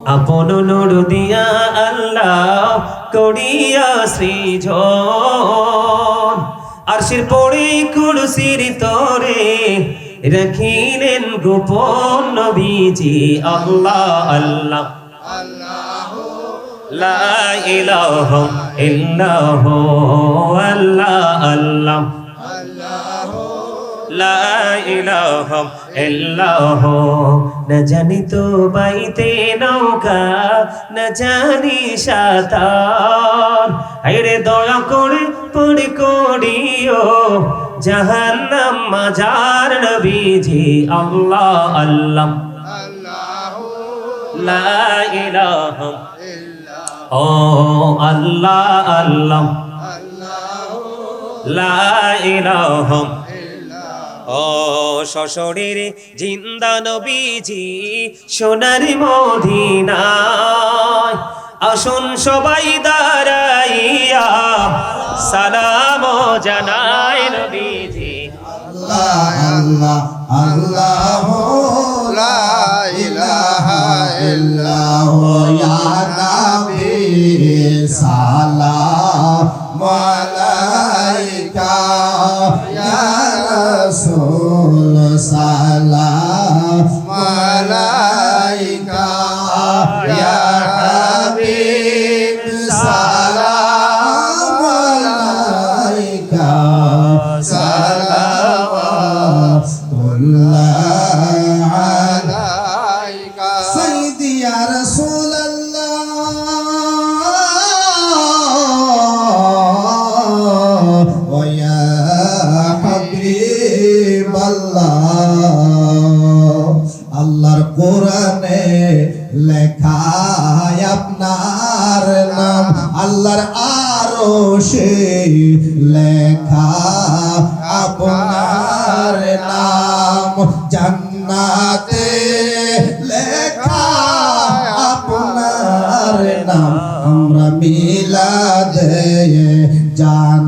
আপন নূর দিয়া আল্লাহ করিয়া সৃজন আরশের পড়ে কুরসির তরে রাখিলেন গোপন নবীজি আল্লাহ আল্লাহ লা ইলাহা ইল্লাহু আল্লাহ আল্লাহ লা ইলাহা ইল্লাহু না জানি তো বাইতে নৌকা না জানি সাঁতার আরে দয়া করে পড়ে করিও জাহান্নাম মাজার নবীজি আল্লাহ আল্লাহ লা ইলাহা ও আল্লাহ আল্লাহ লা ইলাহা ও সশরীর জিন্দা নবীজি সোনার মদিনায় আসুন সবাই দাঁড়াইয়া সালাম জানাই নবীজি আল্লাহ আল্লাহ আল্লাহ লা ইলাহা ইল্লাহু ইয়া নবী সালাম আলাইকা ইয়া রাসূল সালাম আলাইকা ইয়া হাবিব সালাম আলাইকা সালাওয়াতুল্লাহ আলাইকা সাইয়্যিদি ইয়া রাসূলুল্লাহ ওয়া ইয়া হাবিবাল্লাহ আল্লাহর কোরআনে লেখা আপনার নাম আল্লাহর আরশে লেখা আপনার নাম জান্নাতে লেখা আপনার নাম আমরা মিলাদে জান